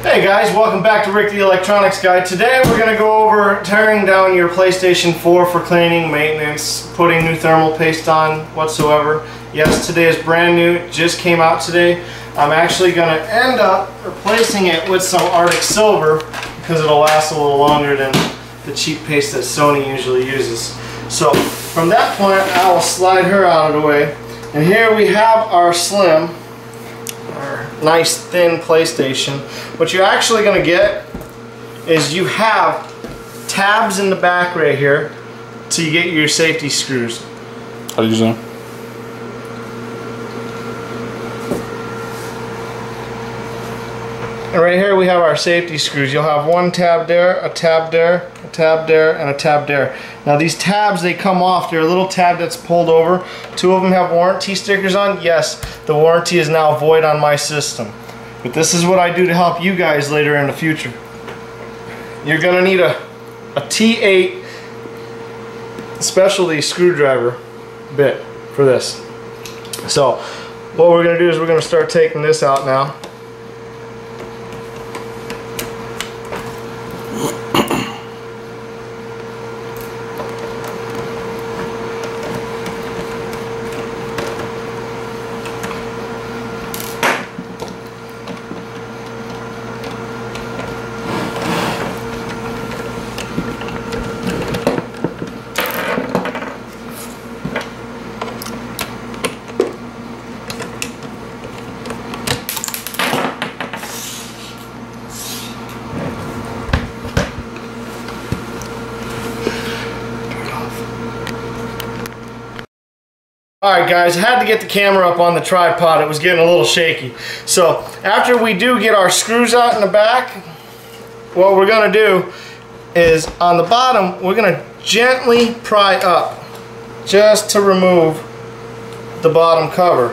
Hey guys, welcome back to Rick the Electronics Guy. Today we're going to go over tearing down your PlayStation 4 for cleaning, maintenance, putting new thermal paste on, whatsoever. Yes, today is brand new, it just came out today. I'm actually going to end up replacing it with some Arctic Silver because it'll last a little longer than the cheap paste that Sony usually uses. So from that point I will slide her out of the way. And here we have our slim, our nice thin PlayStation. What you're actually going to get is you have tabs in the back right here to get your safety screws. How do you do that? And right here we have our safety screws. You'll have one tab there, a tab there, a tab there, and a tab there. Now these tabs, they come off. They're a little tab that's pulled over. Two of them have warranty stickers on. Yes, the warranty is now void on my system. But this is what I do to help you guys later in the future. You're going to need a T8 specialty screwdriver bit for this. So what we're going to do is we're going to start taking this out now. Alright guys, I had to get the camera up on the tripod. It was getting a little shaky. So after we do get our screws out in the back, what we're going to do is on the bottom we're going to gently pry up just to remove the bottom cover,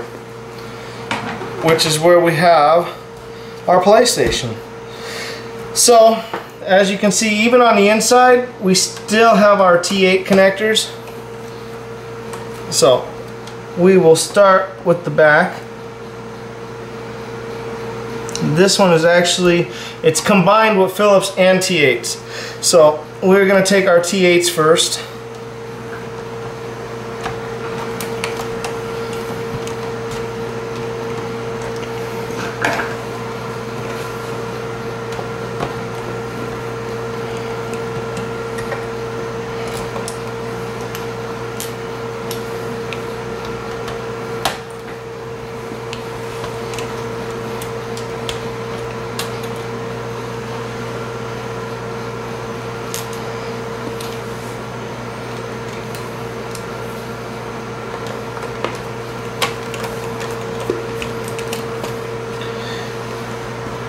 which is where we have our PlayStation. So as you can see, even on the inside we still have our T8 connectors. So we will start with the back. This one is actually, it's combined with Phillips and T8s. So we're going to take our T8s first.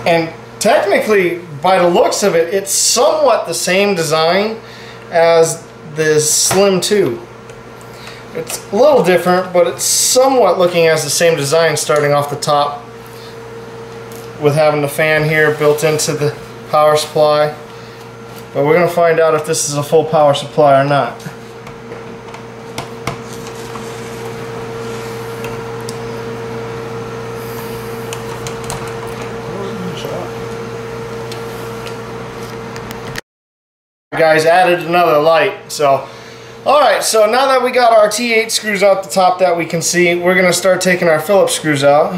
And technically, by the looks of it, it's somewhat the same design as the Slim 2. It's a little different, but it's somewhat looking as the same design, starting off the top with having the fan here built into the power supply. But we're going to find out if this is a full power supply or not. Guys, added another light. So alright, so now that we got our T8 screws out the top that we can see, we're going to start taking our Phillips screws out.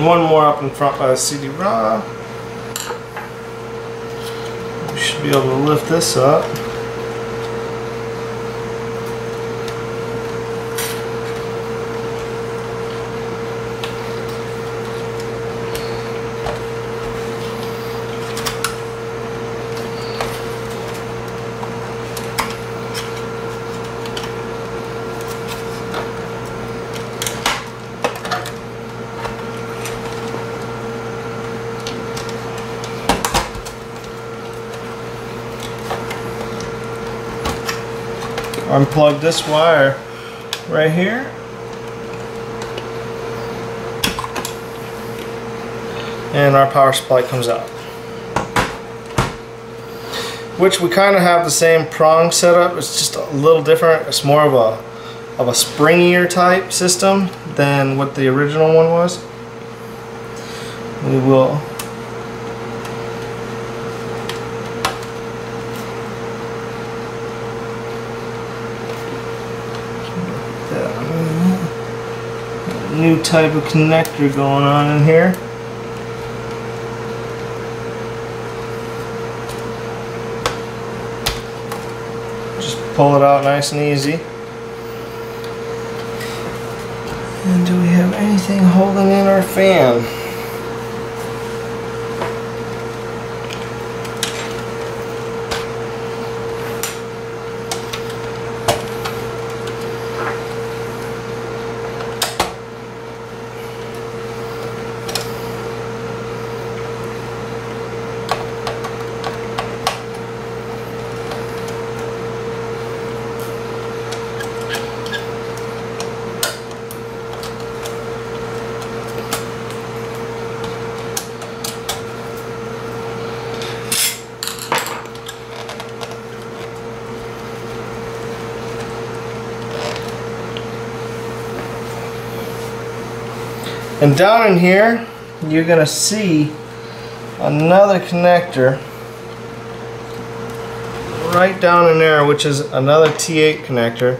and one more up in front by the CD-ROM. We should be able to lift this up. Unplug this wire right here, and our power supply comes out, which we kind of have the same prong setup. It's just a little different. It's more of a springier type system than what the original one was. We will new type of connector going on in here. Just pull it out nice and easy. And do we have anything holding in our fan? And down in here, you're going to see another connector right down in there, which is another T8 connector.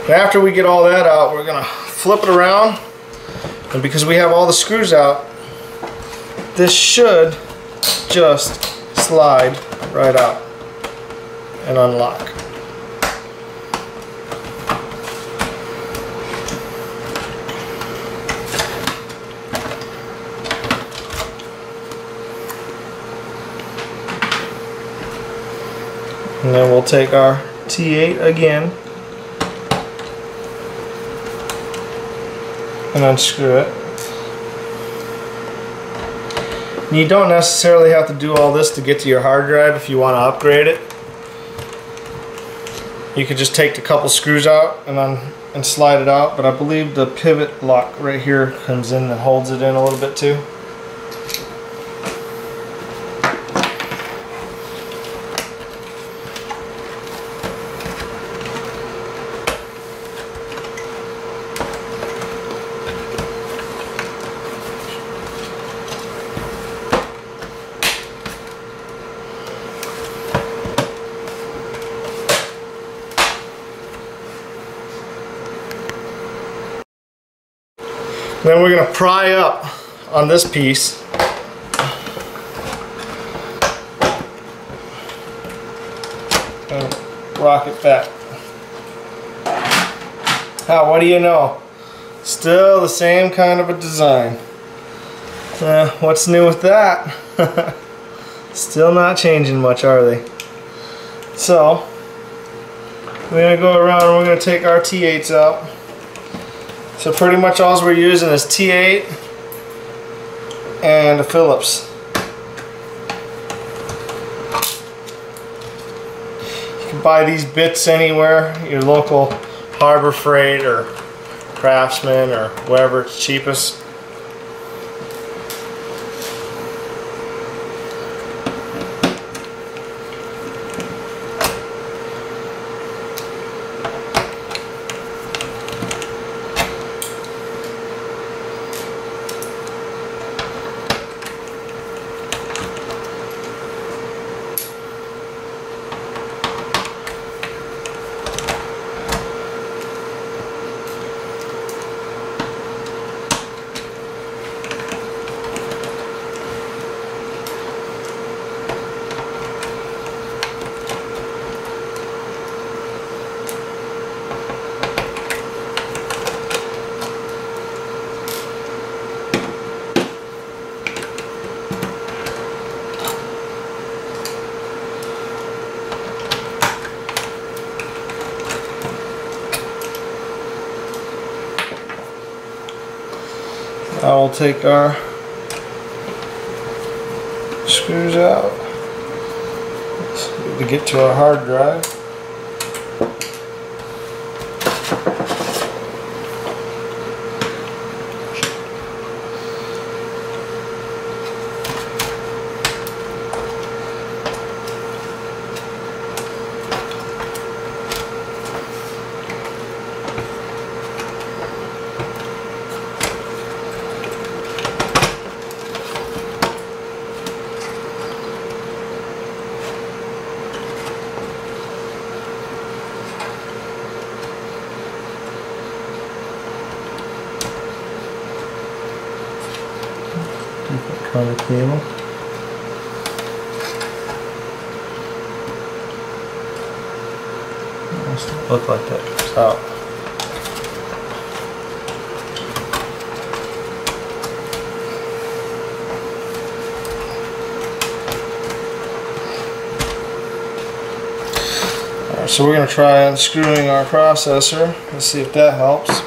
After we get all that out, we're going to flip it around, and because we have all the screws out, this should just slide right out and unlock. And then we'll take our T8 again and unscrew it. You don't necessarily have to do all this to get to your hard drive if you want to upgrade it. You could just take the couple screws out and slide it out, but I believe the pivot lock right here comes in and holds it in a little bit too. Then we're going to pry up on this piece. And rock it back. Now, what do you know? Still the same kind of a design. What's new with that? Still not changing much, are they? So, we're going to go around and we're going to take our T8s out. So pretty much all we're using is T8 and a Phillips. You can buy these bits anywhere, your local Harbor Freight or Craftsman or wherever it's cheapest. Now we'll take our screws out to get to our hard drive. Kind of cable. Doesn't look like that comes out. Alright, so we're going to try unscrewing our processor. Let's see if that helps.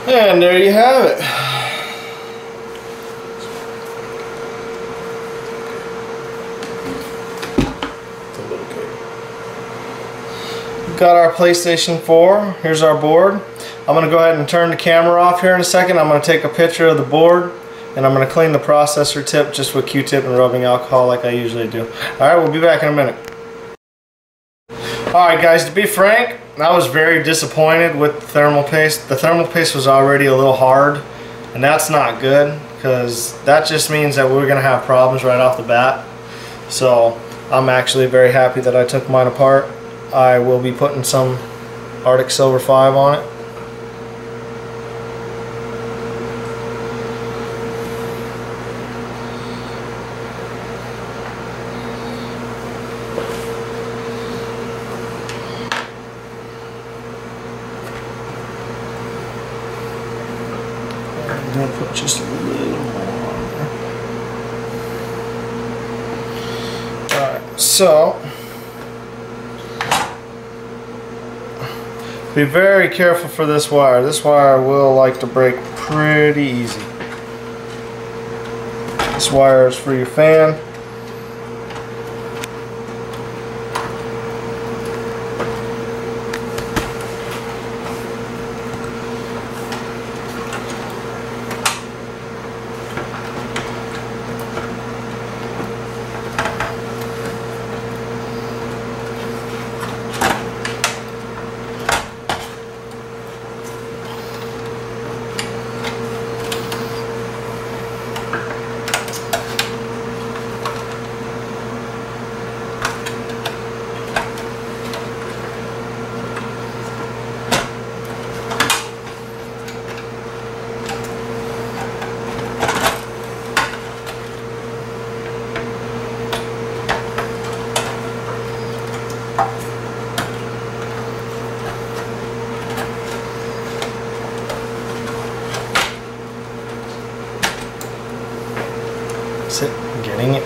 And there you have it. got our PlayStation 4. Here's our board. I'm going to go ahead and turn the camera off here in a second. I'm going to take a picture of the board and I'm going to clean the processor tip just with Q-tip and rubbing alcohol like I usually do. Alright, we'll be back in a minute. Alright guys, to be frank, I was very disappointed with the thermal paste. The thermal paste was already a little hard, and that's not good because that just means that we're going to have problems right off the bat. So I'm actually very happy that I took mine apart. I will be putting some Arctic Silver 5 on it. I'm going to put just a little more on there. Alright, so be very careful for this wire. This wire will like to break pretty easy. This wire is for your fan. Getting it.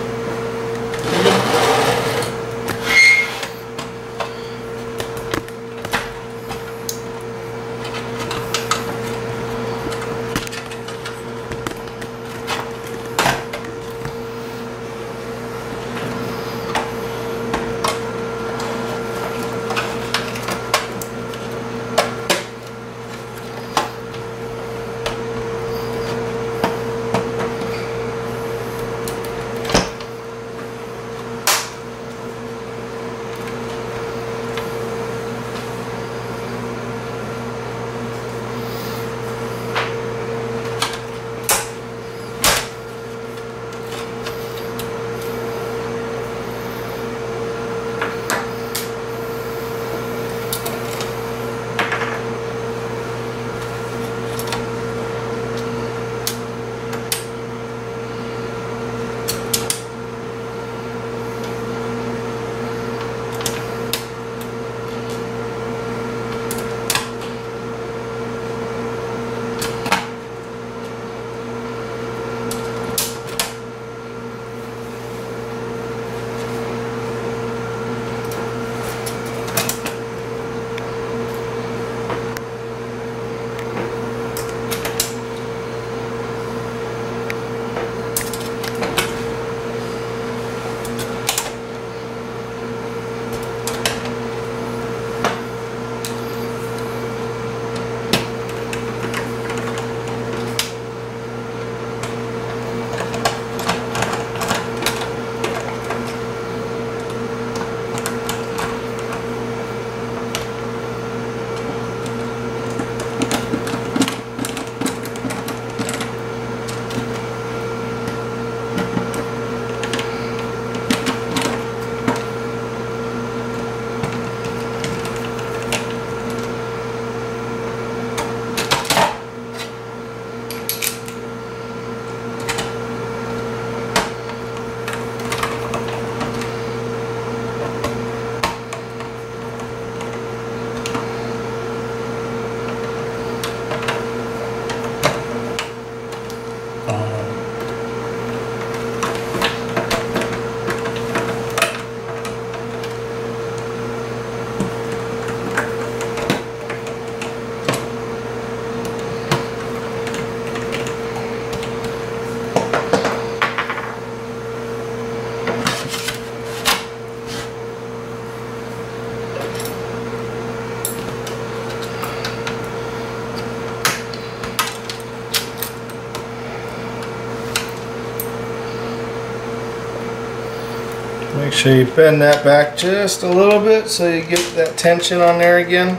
Make sure you bend that back just a little bit so you get that tension on there again,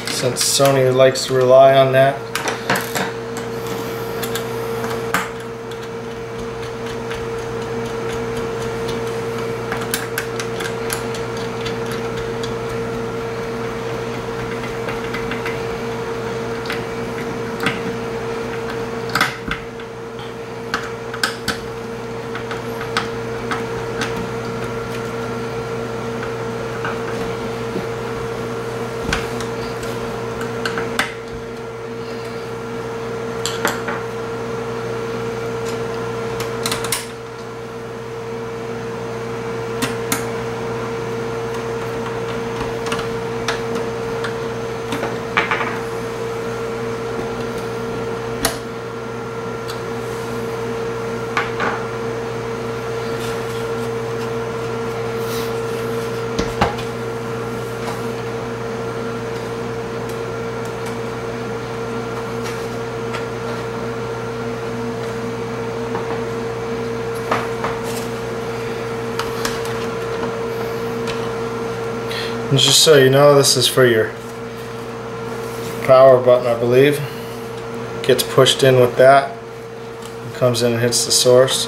since Sony likes to rely on that. And just so you know, this is for your power button, I believe. Gets pushed in with that. It comes in and hits the source.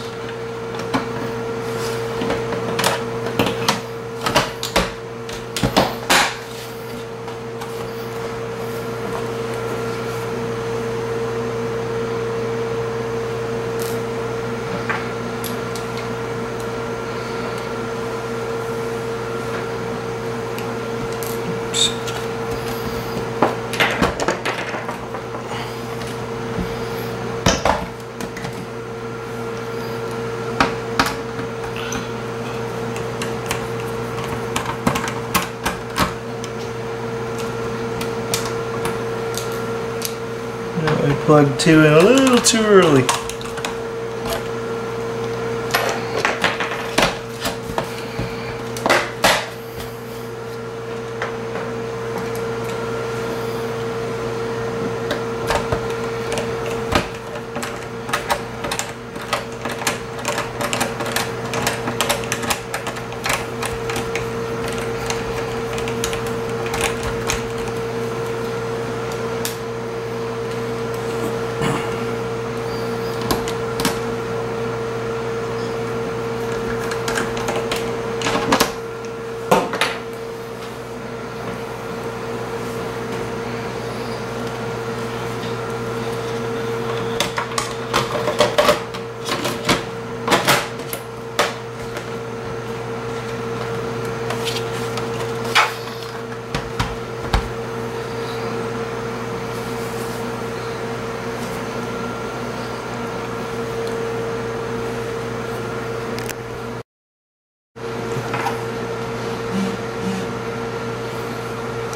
I plugged 2 in a little too early.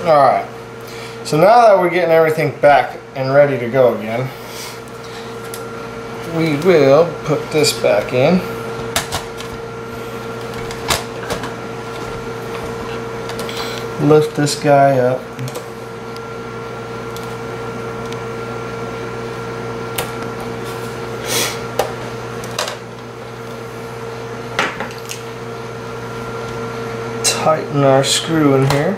Alright, so now that we're getting everything back and ready to go again, we will put this back in. Lift this guy up. Tighten our screw in here.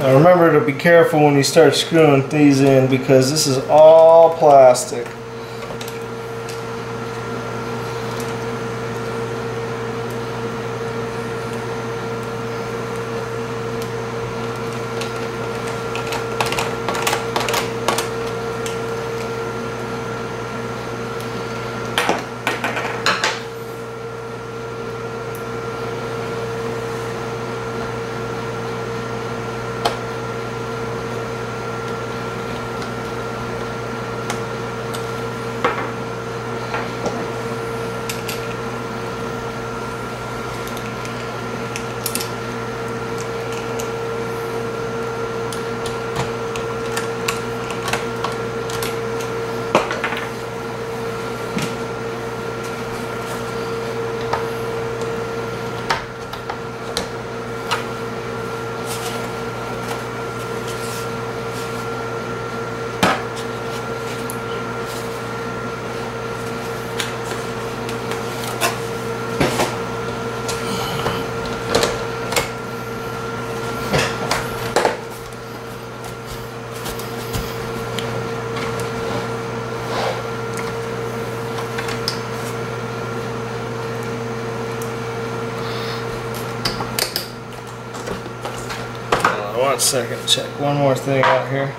Now remember to be careful when you start screwing these in because this is all plastic. One second, check one more thing out here.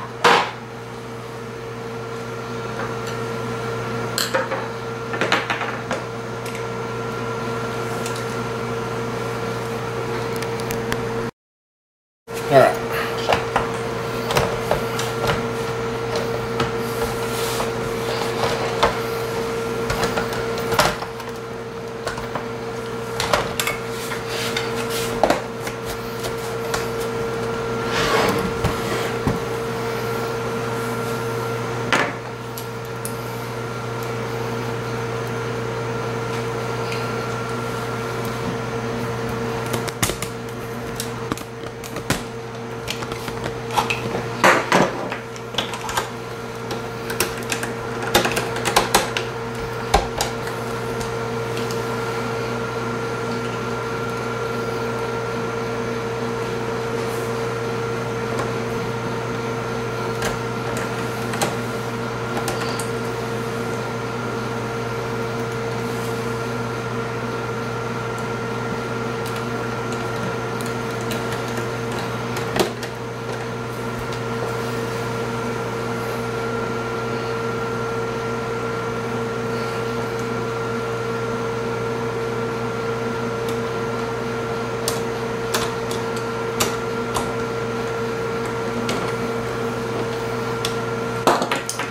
All right.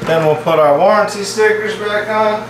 Then we'll put our warranty stickers back on.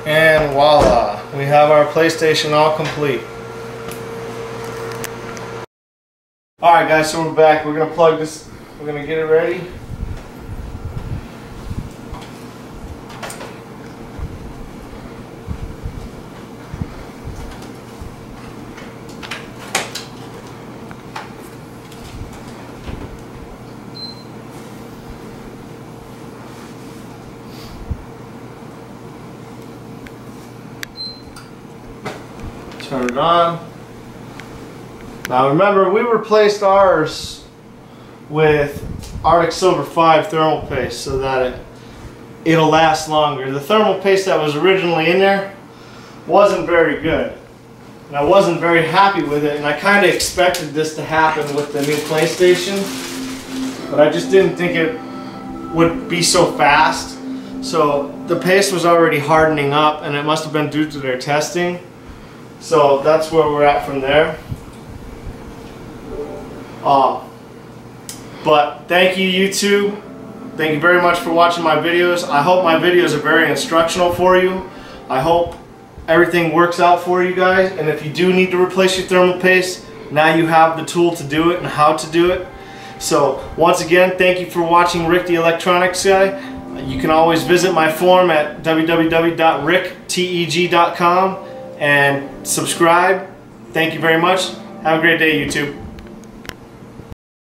And voila, we have our PlayStation all complete. Alright guys, so we're back. We're going to plug this, we're going to get it ready. Turn it on. Now remember, we replaced ours with Arctic Silver 5 thermal paste so that it'll last longer. The thermal paste that was originally in there wasn't very good. And I wasn't very happy with it, and I kind of expected this to happen with the new PlayStation, but I just didn't think it would be so fast. So the paste was already hardening up, and it must have been due to their testing. So that's where we're at from there. But thank you, YouTube. Thank you very much for watching my videos. I hope my videos are very instructional for you. I hope everything works out for you guys. And if you do need to replace your thermal paste, now you have the tool to do it and how to do it. So once again, thank you for watching Rick the Electronics Guy. You can always visit my forum at www.rickteg.com and subscribe. Thank you very much. Have a great day, YouTube.